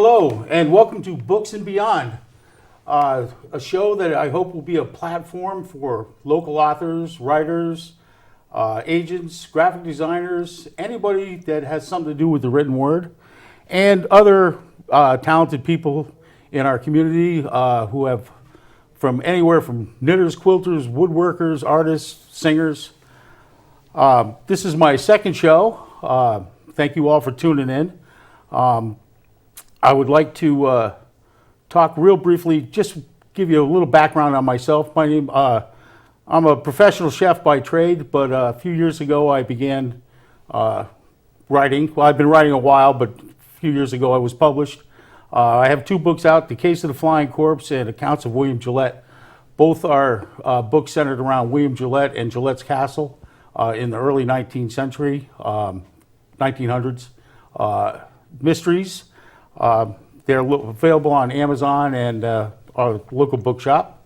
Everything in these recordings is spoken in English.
Hello, and welcome to Books and Beyond, a show that I hope will be a platform for local authors, writers, agents, graphic designers, anybody that has something to do with the written word, and other talented people in our community who have from anywhere from knitters, quilters, woodworkers, artists, singers. This is my second show. Thank you all for tuning in. I would like to talk real briefly, just give you a little background on myself. I'm a professional chef by trade, but a few years ago I began writing. Well, I've been writing a while, but a few years ago I was published. I have two books out, The Case of the Flying Corpse and Accounts of William Gillette. Both are books centered around William Gillette and Gillette's Castle in the early 19th century, 1900s. Mysteries. They're available on Amazon and our local bookshop.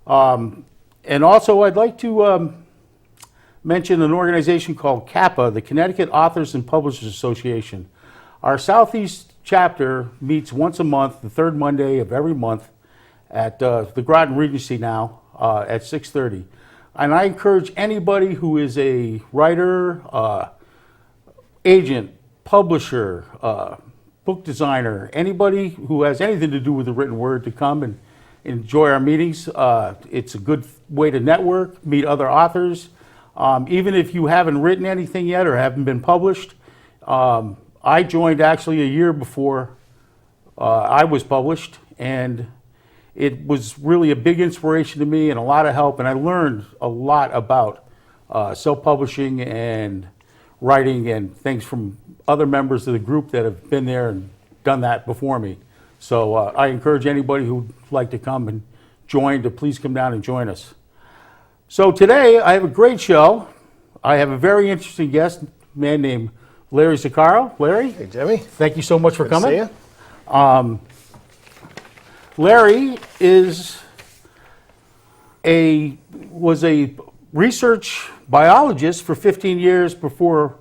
And also I'd like to mention an organization called CAPA, the Connecticut Authors and Publishers Association. Our Southeast chapter meets once a month, the third Monday of every month, at the Groton Regency now at 6:30. And I encourage anybody who is a writer, agent, publisher, book designer, anybody who has anything to do with the written word to come and enjoy our meetings. It's a good way to network, meet other authors. Even if you haven't written anything yet or haven't been published, I joined actually a year before I was published, and it was really a big inspiration to me and a lot of help, and I learned a lot about self-publishing and writing and things from other members of the group that have been there and done that before me. So I encourage anybody who'd like to come and join to please come down and join us. So today I have a great show. I have a very interesting guest, a man named Larry Zaccaro. Larry? Hey, Jimmy. Thank you so much for coming. Good to see you. Larry was a research biologist for 15 years before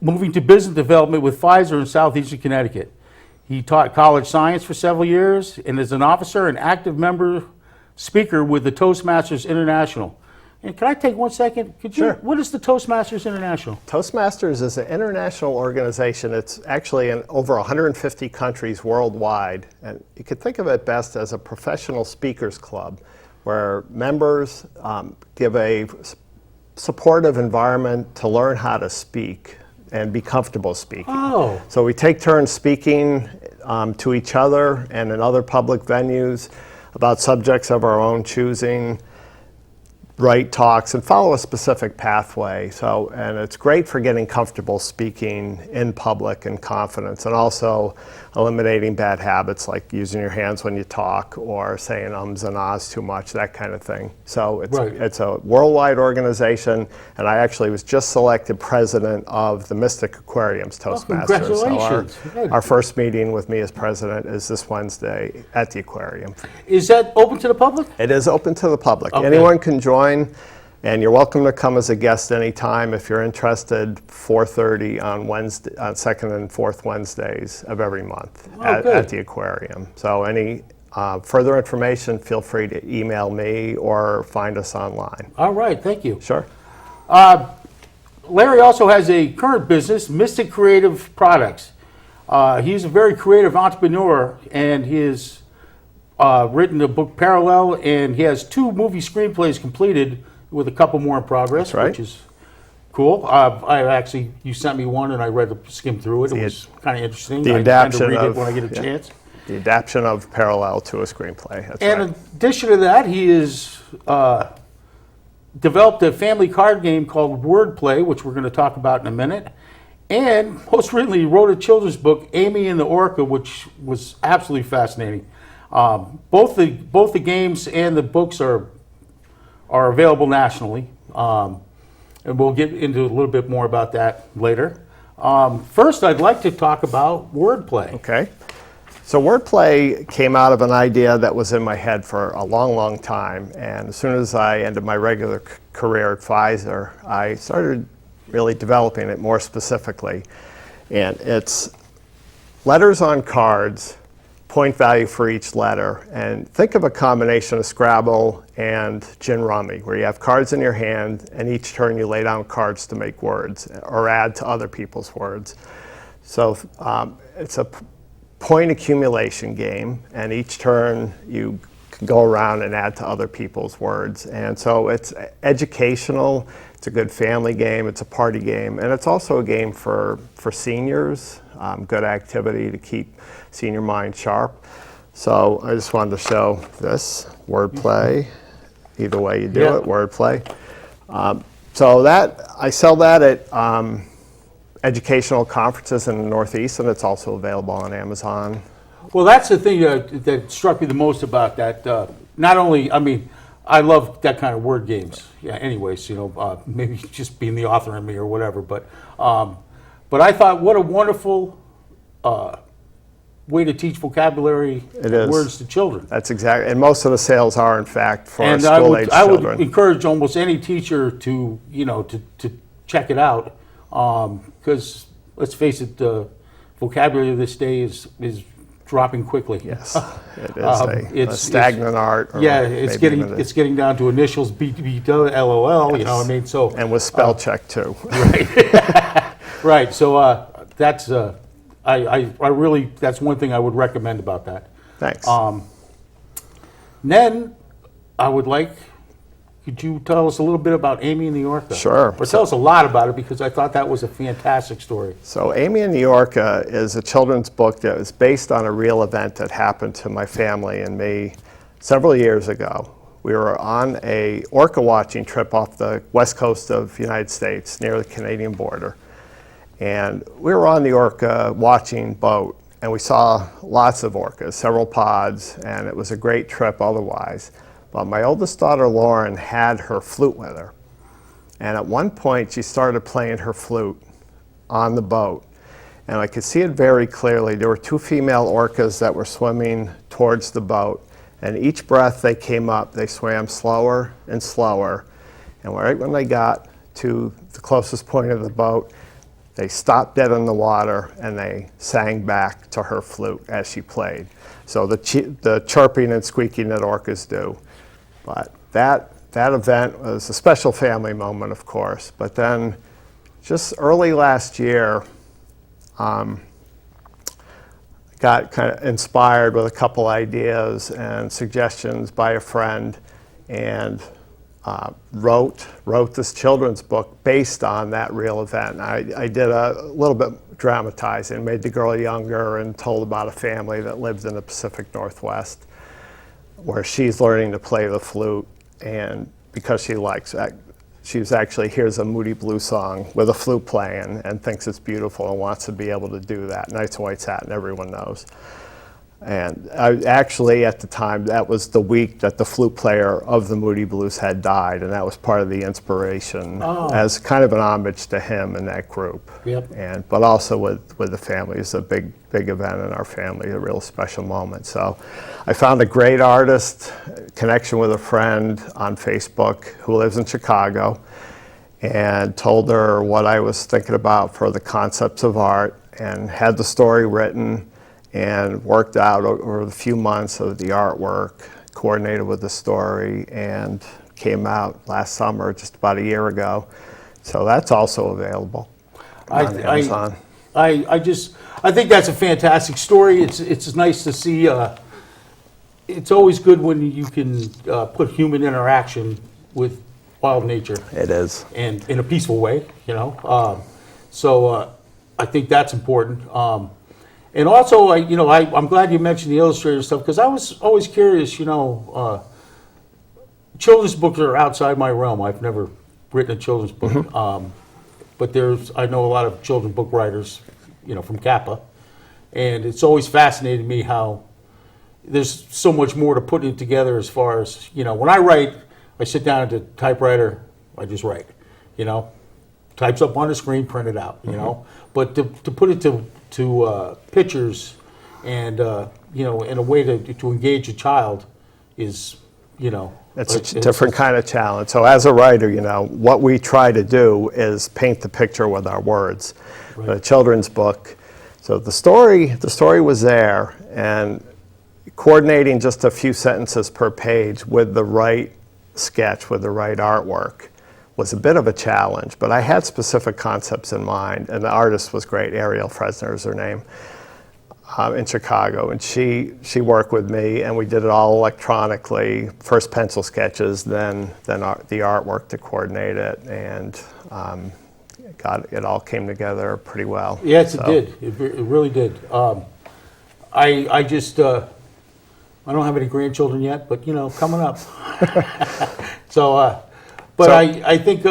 moving to business development with Pfizer in southeastern Connecticut. He taught college science for several years and is an officer and active member speaker with the Toastmasters International. And can I take 1 second? Sure. What is the Toastmasters International? Toastmasters is an international organization. It's actually in over 150 countries worldwide. And you could think of it best as a professional speakers club where members give a supportive environment to learn how to speak and be comfortable speaking. Oh. So we take turns speaking to each other and in other public venues about subjects of our own choosing, write talks, and follow a specific pathway. And it's great for getting comfortable speaking in public and confidence, and also eliminating bad habits like using your hands when you talk or saying ums and ahs too much, that kind of thing. So it's a worldwide organization, and I actually was just selected president of the Mystic Aquarium's Toastmasters. Congratulations. So our first meeting with me as president is this Wednesday at the aquarium. Is that open to the public? It is open to the public. Okay. Anyone can join. And you're welcome to come as a guest anytime if you're interested. 4:30 on Wednesday, on second and fourth Wednesdays of every month at the aquarium. So any further information, feel free to email me or find us online. All right, thank you. Sure. Larry also has a current business, Mystic Creative Products. He's a very creative entrepreneur, and he has written a book Parallel, and he has 2 movie screenplays completed with a couple more in progress. That's right. Which is cool. You sent me one, and I skimmed through it. It was kind of interesting. The I adaptation tend to read of it when I get a chance. The adaptation of Parallel to a screenplay. That's And right. in addition to that, he has developed a family card game called Wordplay, which we're going to talk about in a minute. And most recently, he wrote a children's book, Amy and the Orca, which was absolutely fascinating. Both the games and the books are available nationally, and we'll get into a little bit more about that later. First, I'd like to talk about Wordplay. Okay. So Wordplay came out of an idea that was in my head for a long, long time, and as soon as I ended my regular career at Pfizer, I started really developing it more specifically. And it's letters on cards, point value for each letter, and think of a combination of Scrabble and gin rummy, where you have cards in your hand, and each turn you lay down cards to make words or add to other people's words. So it's a point accumulation game, and each turn you can go around and add to other people's words. And so it's educational, it's a good family game, it's a party game, and it's also a game for seniors, good activity to keep senior mind sharp. So I just wanted to show this, wordplay, either way you do it, wordplay. So that, I sell that at educational conferences in the Northeast, and it's also available on Amazon. Well, that's the thing that struck me the most about that. Not only, I mean, I love that kind of word games. Yeah. Anyways, maybe just being the author in me or whatever. But I thought, what a wonderful way to teach vocabulary words to children. That's exactly, and most of the sales are, in fact, for And school-age I children. would encourage almost any teacher to, to check it out, because let's face it, the vocabulary of this day is dropping quickly. Yes, it is a stagnant art. It's getting down to initials, LOL. You know what I mean? So and with spell check too. Right. Right. So that's I really, that's one thing I would recommend about that. Thanks. Then I would like, could you tell us a little bit about Amy in New York? Sure. Or tell us a lot about it, because I thought that was a fantastic story. So Amy in New York is a children's book that was based on a real event that happened to my family and me several years ago. We were on a orca watching trip off the west coast of the United States near the Canadian border. And we were on the orca watching boat, and we saw lots of orcas, several pods, and it was a great trip otherwise. But my oldest daughter, Lauren, had her flute with her. And at one point, she started playing her flute on the boat. And I could see it very clearly. There were two female orcas that were swimming towards the boat. And each breath they came up, they swam slower and slower. And right when they got to the closest point of the boat, they stopped dead in the water and they sang back to her flute as she played. So the chirping and squeaking that orcas do. But that event was a special family moment, of course. But then just early last year, got kind of inspired with a couple ideas and suggestions by a friend, and wrote this children's book based on that real event. I did a little bit dramatizing, made the girl younger, and told about a family that lived in the Pacific Northwest, where she's learning to play the flute, and because she likes it, she's actually hears a Moody Blues song with a flute playing and thinks it's beautiful and wants to be able to do that. Nice White Satin, everyone knows. And I actually, at the time, that was the week that the flute player of the Moody Blues had died, and that was part of the inspiration as kind of an homage to him and that group. Yep. But also with the family. It's a big event in our family, a real special moment. So I found a great artist, connection with a friend on Facebook who lives in Chicago, and told her what I was thinking about for the concepts of art, and had the story written, and worked out over a few months of the artwork, coordinated with the story, and came out last summer, just about a year ago. So that's also available on Amazon. I think that's a fantastic story. It's nice to see. It's always good when you can put human interaction with wild nature. It is. And in a peaceful way, So I think that's important. And also, I'm glad you mentioned the illustrator stuff, because I was always curious. Children's books are outside my realm. I've never written a children's book, but I know a lot of children's book writers, from Kappa, and it's always fascinated me how there's so much more to putting it together. As far as when I write, I sit down at the typewriter, I just write, types up on the screen, print it out, But to put it to pictures and in a way to engage a child is it's a different kind of challenge. So as a writer, what we try to do is paint the picture with our words. Right. A children's book, So the story was there, and coordinating just a few sentences per page with the right sketch, with the right artwork, was a bit of a challenge, but I had specific concepts in mind, and the artist was great. Ariel Fresner is her name, in Chicago, and she worked with me, and we did it all electronically. First pencil sketches, then the artwork to coordinate it, and it all came together pretty well. Yes, it did. It really did. I just I don't have any grandchildren yet, but coming up. I think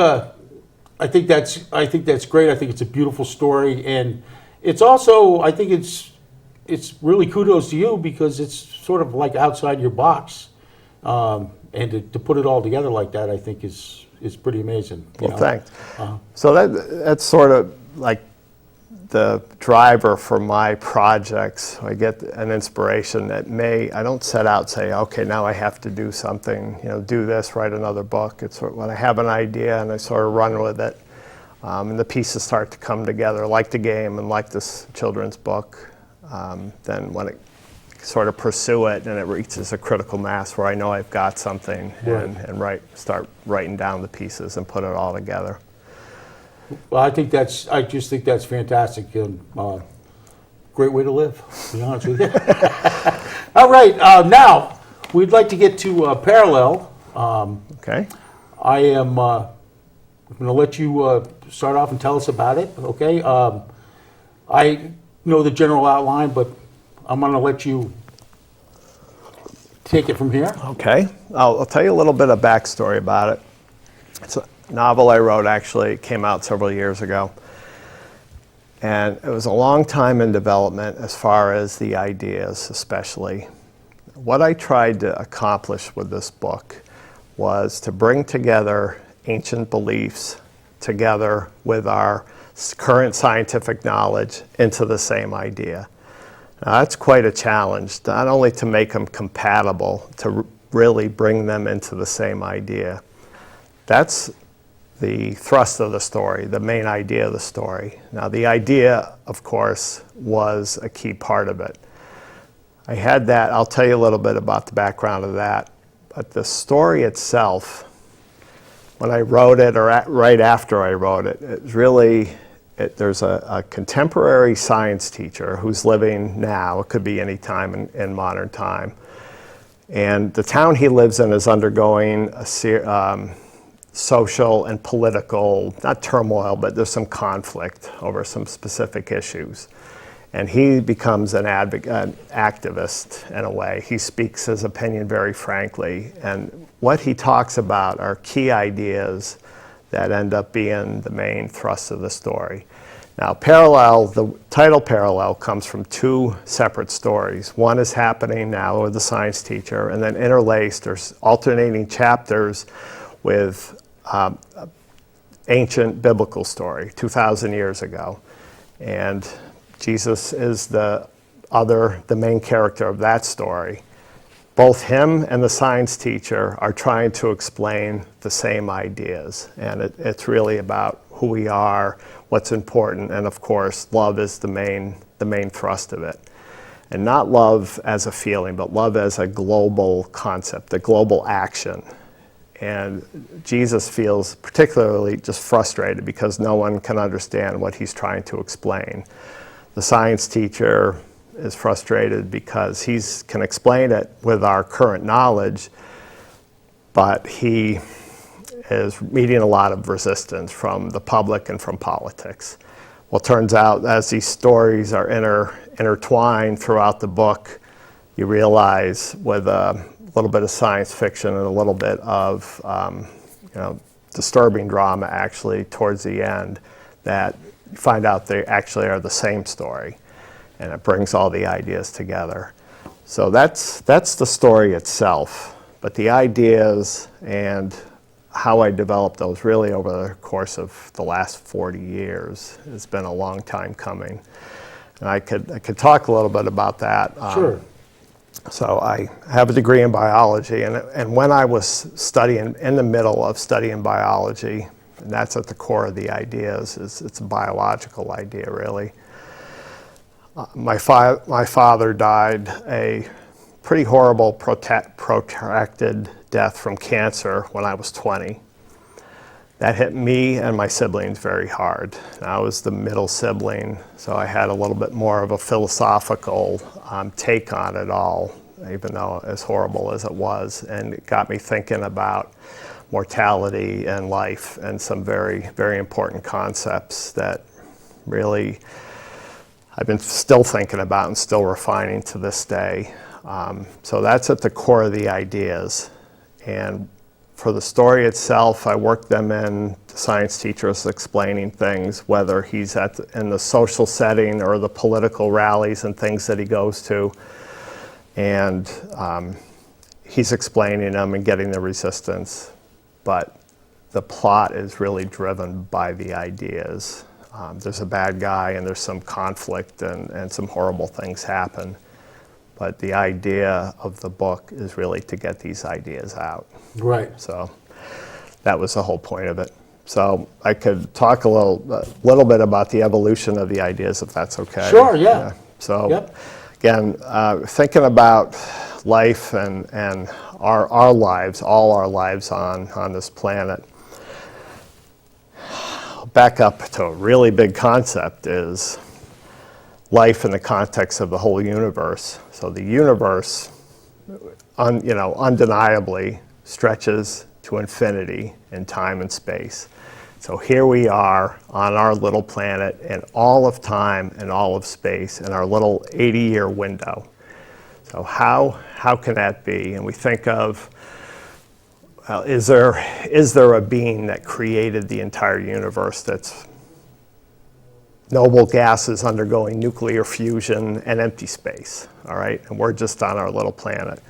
that's great. I think it's a beautiful story, and it's also, I think it's really kudos to you, because it's sort of like outside your box, and to put it all together like that, I think is pretty amazing. Well, thanks. So that's sort of like the driver for my projects. I get an inspiration that I don't set out say, okay, now I have to do something, do this, write another book. It's when I have an idea and I sort of run with it, and the pieces start to come together, like the game and like this children's book. Then when it sort of pursue it and it reaches a critical mass where I know I've got something, right, and start writing down the pieces and put it all together. Well, I just think that's fantastic, and great way to live, to be honest with you. All right, now we'd like to get to Parallel. Okay. I am going to let you start off and tell us about it. Okay. I know the general outline, but I'm going to let you take it from here. Okay. I'll tell you a little bit of backstory about it. It's a novel I wrote, actually. It came out several years ago. And it was a long time in development as far as the ideas, especially. What I tried to accomplish with this book was to bring together ancient beliefs together with our current scientific knowledge into the same idea. Now, that's quite a challenge, not only to make them compatible, to really bring them into the same idea. That's the thrust of the story, the main idea of the story. Now, the idea, of course, was a key part of it. I had that. I'll tell you a little bit about the background of that. But the story itself, when I wrote it, or right after I wrote it, there's a contemporary science teacher who's living now. It could be any time in modern time. And the town he lives in is undergoing a social and political, not turmoil, but there's some conflict over some specific issues. And he becomes an activist in a way. He speaks his opinion very frankly. And what he talks about are key ideas that end up being the main thrust of the story. Now, the title Parallel comes from two separate stories. One is happening now with the science teacher, and then interlaced, there's alternating chapters with ancient biblical story, 2,000 years ago. And Jesus is the main character of that story. Both him and the science teacher are trying to explain the same ideas. And it's really about who we are, what's important, and of course, love is the main thrust of it. And not love as a feeling, but love as a global concept, a global action. And Jesus feels particularly just frustrated because no one can understand what he's trying to explain. The science teacher is frustrated because he can explain it with our current knowledge, but he is meeting a lot of resistance from the public and from politics. Well, it turns out as these stories are intertwined throughout the book, you realize with a little bit of science fiction and a little bit of disturbing drama actually towards the end, that you find out they actually are the same story, and it brings all the ideas together. So that's the story itself, but the ideas and how I developed those really over the course of the last 40 years has been a long time coming. And I could talk a little bit about that. Sure. So I have a degree in biology, and when I was in the middle of studying biology, and that's at the core of the ideas, it's a biological idea really, My father died a pretty horrible, protracted death from cancer when I was 20. That hit me and my siblings very hard. I was the middle sibling, so I had a little bit more of a philosophical take on it all, even though as horrible as it was. And it got me thinking about mortality and life and some very, very important concepts that really I've been still thinking about and still refining to this day. So that's at the core of the ideas. And for the story itself, I work them in. The science teacher is explaining things, whether he's in the social setting or the political rallies and things that he goes to. And he's explaining them and getting the resistance. But the plot is really driven by the ideas. There's a bad guy and there's some conflict and some horrible things happen. But the idea of the book is really to get these ideas out. Right. So that was the whole point of it. So I could talk a little bit about the evolution of the ideas, if that's okay. Sure, yeah. So Yep. again, thinking about life and our lives, all our lives on this planet, back up to a really big concept is life in the context of the whole universe. So the universe, undeniably stretches to infinity in time and space. So here we are on our little planet in all of time and all of space in our little 80-year window. So how can that be? And we think of, well, is there a being that created the entire universe that's noble gases undergoing nuclear fusion and empty space, all right? And we're just on our little planet.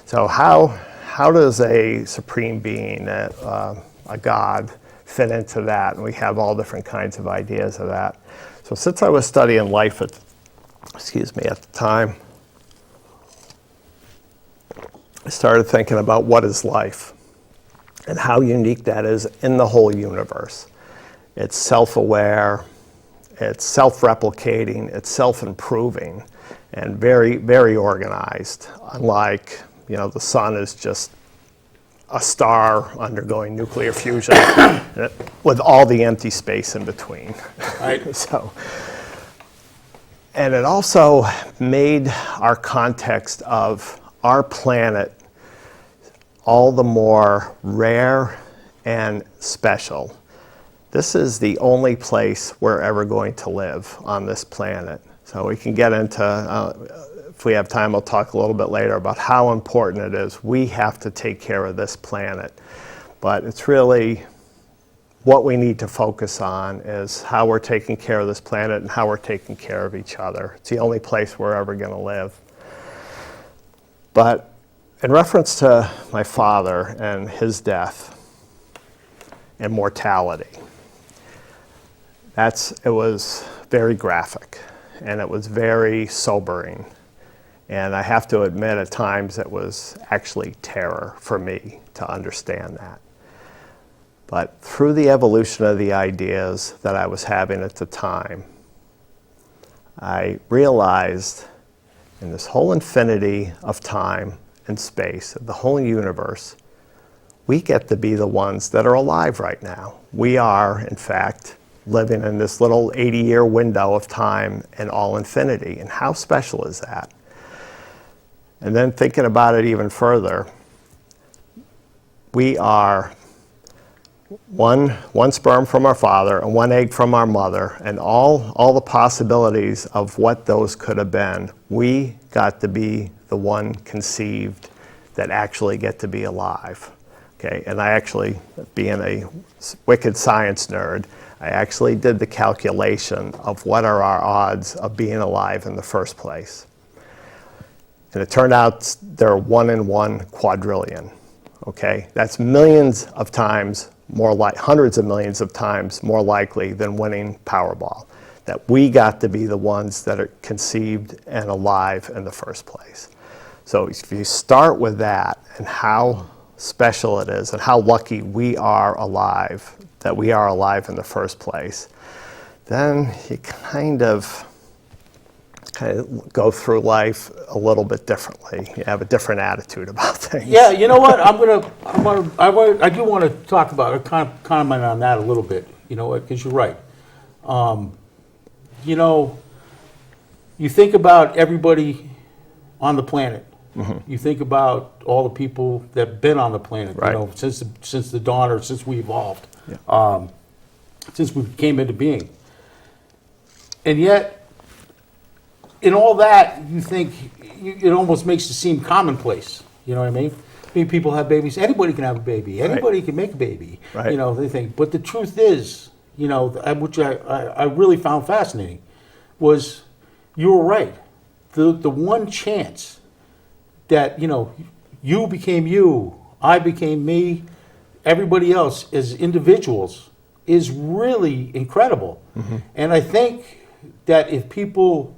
So how does a supreme being, a God, fit into that? And we have all different kinds of ideas of that. So since I was studying life at the time, I started thinking about what is life and how unique that is in the whole universe. It's self-aware, it's self-replicating, it's self-improving, and very, very organized. Unlike, the sun is just a star undergoing nuclear fusion with all the empty space in between. Right. And it also made our context of our planet all the more rare and special. This is the only place we're ever going to live on this planet. So we can get into, if we have time, I'll talk a little bit later about how important it is. We have to take care of this planet. But it's really what we need to focus on is how we're taking care of this planet and how we're taking care of each other. It's the only place we're ever going to live. But in reference to my father and his death and mortality, it was very graphic and it was very sobering. And I have to admit at times it was actually terror for me to understand that. But through the evolution of the ideas that I was having at the time, I realized in this whole infinity of time and space, of the whole universe, we get to be the ones that are alive right now. We are, in fact, living in this little 80-year window of time and all infinity. And how special is that? And then thinking about it even further, we are one sperm from our father and one egg from our mother, and all the possibilities of what those could have been. We got to be the one conceived that actually get to be alive. Okay, and I actually, being a wicked science nerd, I actually did the calculation of what are our odds of being alive in the first place. And it turned out they're 1 in 1 quadrillion. Okay, that's millions of times more hundreds of millions of times more likely than winning Powerball. That we got to be the ones that are conceived and alive in the first place. So if you start with that and how special it is and how lucky we are alive, that we are alive in the first place, then you kind of kind of go through life a little bit differently. You have a different attitude about things. Yeah, you know what? I do want to talk about, comment on that a little bit. You know what? Because you're right. You know, you think about everybody on the planet. Mm-hmm. You think about all the people that have been on the planet. Right. You know, since the dawn, or since we evolved, since we came into being, and yet. In all that, you think it almost makes it seem commonplace. You know what I mean? I mean, people have babies. Anybody can have a baby. Anybody can make a baby. Right. You know, they think. But the truth is, you know, which I really found fascinating, was you were right. The one chance that, you know, you became you, I became me, everybody else as individuals is really incredible. Mm-hmm. And I think that if people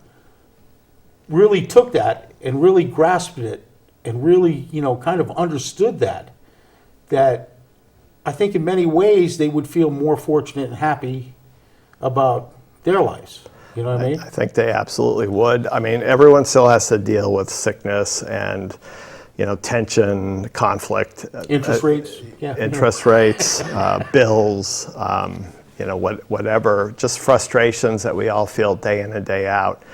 really took that and really grasped it and really, you know, kind of understood that I think in many ways they would feel more fortunate and happy about their lives. You know what I mean? I think they absolutely would. I mean, everyone still has to deal with sickness and, you know, tension, conflict. Interest rates. Yeah. Interest rates, bills, you know, whatever, just frustrations that we all feel day in and day out.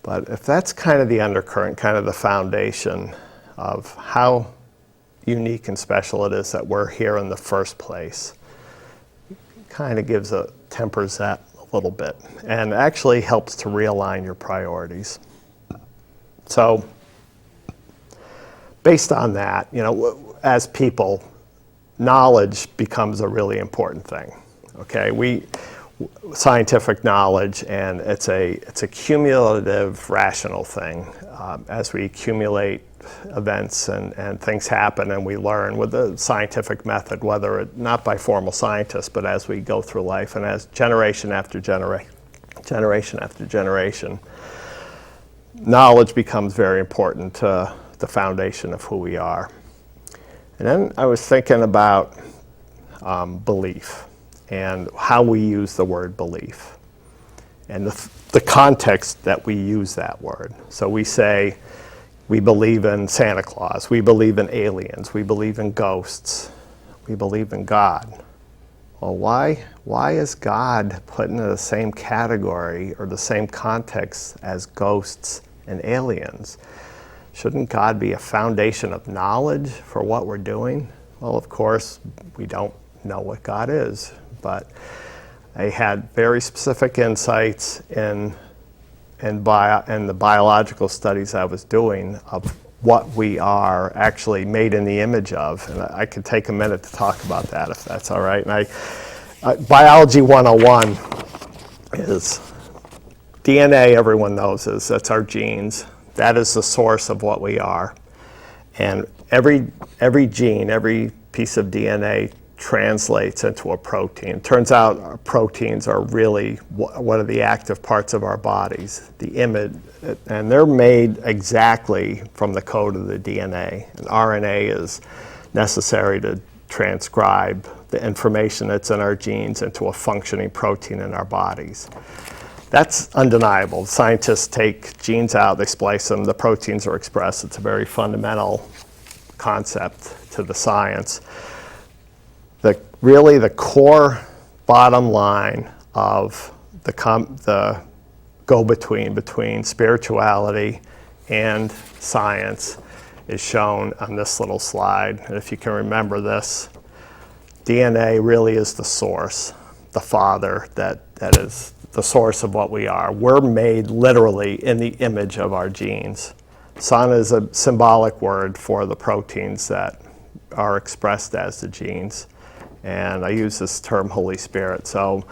But if that's kind of the undercurrent, kind of the foundation of how unique and special it is that we're here in the first place, kind of tempers that a little bit and actually helps to realign your priorities. So based on that, you know, as people, knowledge becomes a really important thing. Okay, scientific knowledge, and it's a cumulative, rational thing. As we accumulate events and things happen, and we learn with the scientific method, not by formal scientists, but as we go through life, and as generation after generation, knowledge becomes very important to the foundation of who we are. And then I was thinking about belief and how we use the word belief and the context that we use that word. So we say we believe in Santa Claus, we believe in aliens, we believe in ghosts, we believe in God. Well, why is God put into the same category or the same context as ghosts and aliens? Shouldn't God be a foundation of knowledge for what we're doing? Well, of course, we don't know what God is, but I had very specific insights in the biological studies I was doing of what we are actually made in the image of. And I could take a minute to talk about that if that's all right. And Biology 101 is DNA, everyone knows that's our genes. That is the source of what we are. And every gene, every piece of DNA translates into a protein. It turns out proteins are really one of the active parts of our bodies, the image, and they're made exactly from the code of the DNA. And RNA is necessary to transcribe the information that's in our genes into a functioning protein in our bodies. That's undeniable. Scientists take genes out, they splice them, the proteins are expressed. It's a very fundamental concept to the science. Really the core bottom line of the go-between between spirituality and science is shown on this little slide. And if you can remember this, DNA really is the source, the father that is the source of what we are. We're made literally in the image of our genes. Son is a symbolic word for the proteins that are expressed as the genes. And I use this term Holy Spirit. So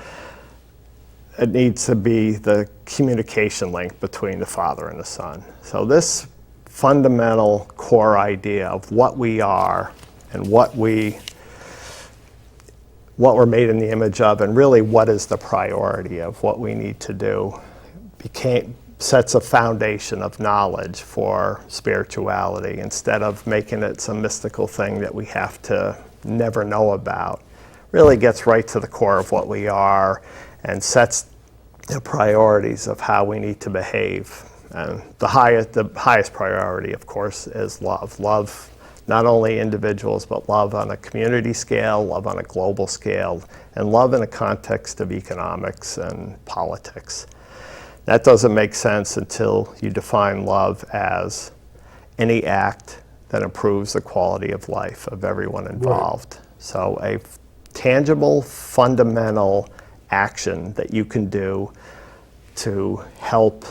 it needs to be the communication link between the Father and the Son. So this fundamental core idea of what we are and what we're made in the image of, and really what is the priority of what we need to do, sets a foundation of knowledge for spirituality instead of making it some mystical thing that we have to never know about. Really gets right to the core of what we are and sets the priorities of how we need to behave And the highest priority, of course, is love. Love not only individuals, but love on a community scale, love on a global scale, and love in a context of economics and politics. That doesn't make sense until you define love as any act that improves the quality of life of everyone involved. Right. So a tangible, fundamental action that you can do to help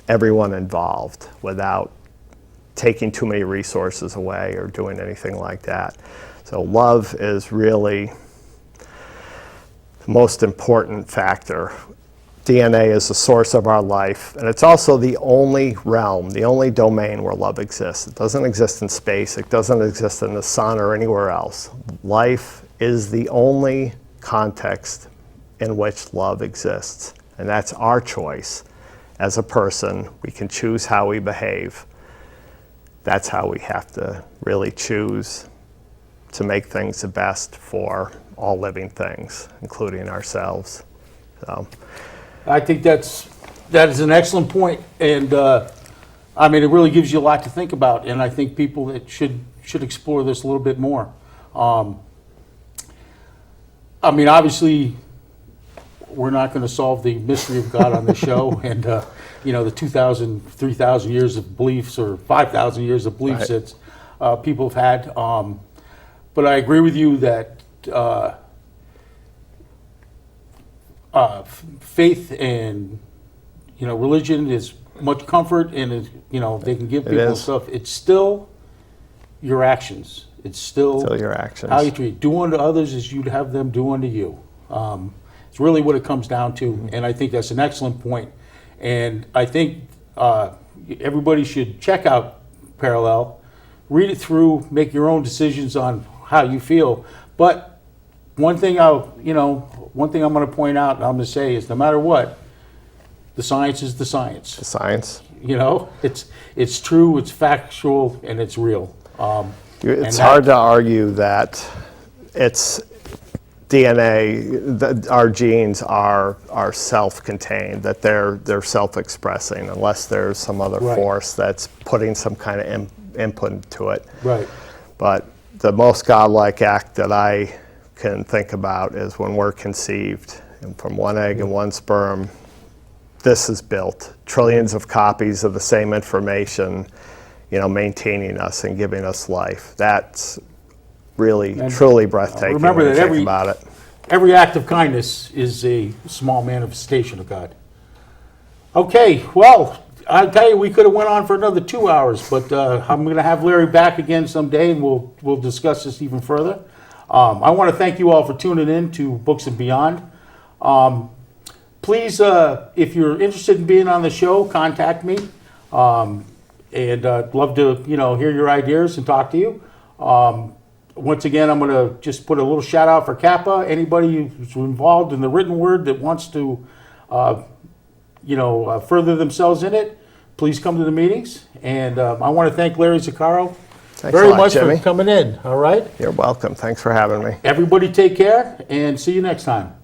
everyone involved without taking too many resources away or doing anything like that. So love is really the most important factor. DNA is the source of our life, and it's also the only realm, the only domain where love exists. It doesn't exist in space, it doesn't exist in the sun or anywhere else. Life is the only context in which love exists, and that's our choice. As a person, we can choose how we behave. That's how we have to really choose to make things the best for all living things, including ourselves. So, I think that is an excellent point, and I mean, it really gives you a lot to think about, and I think people that should explore this a little bit more. I mean, obviously, we're not going to solve the mystery of God on the show, and you know, the 2,000, 3,000 years of beliefs or 5,000 years of beliefs right. that people have had. But I agree with you that faith and, you know, religion is much comfort, and is, you know, they can give people stuff. It's still your actions. It's still your actions. How you treat. Do unto others as you'd have them do unto you. It's really what it comes down to, mm-hmm. and I think that's an excellent point. And I think everybody should check out Parallel, read it through, make your own decisions on how you feel. But one thing I'm going to point out, and I'm going to say, is no matter what, the science is the science. The science. You know, it's true, it's factual, and it's real. It's hard to argue that it's DNA, our genes are self-contained, that they're self-expressing, unless there's some other right. force that's putting some kind of input to it. Right. But the most godlike act that I can think about is when we're conceived, and from one egg and one sperm, this is built. Trillions of copies of the same information, you know, maintaining us and giving us life. That's really, truly breathtaking. Remember when you that think about it. Every act of kindness is a small manifestation of God. Okay, well, I'll tell you, we could have went on for another 2 hours, but I'm going to have Larry back again someday, and we'll discuss this even further. I want to thank you all for tuning in to Books and Beyond. Please, if you're interested in being on the show, contact me, and I'd love to, you know, hear your ideas and talk to you. Once again, I'm going to just put a little shout out for Kappa. Anybody who's involved in the written word that wants to, further themselves in it, please come to the meetings. And I want to thank Larry Zaccaro very much for coming in. All right? You're welcome. Thanks for having me. Everybody take care, and see you next time.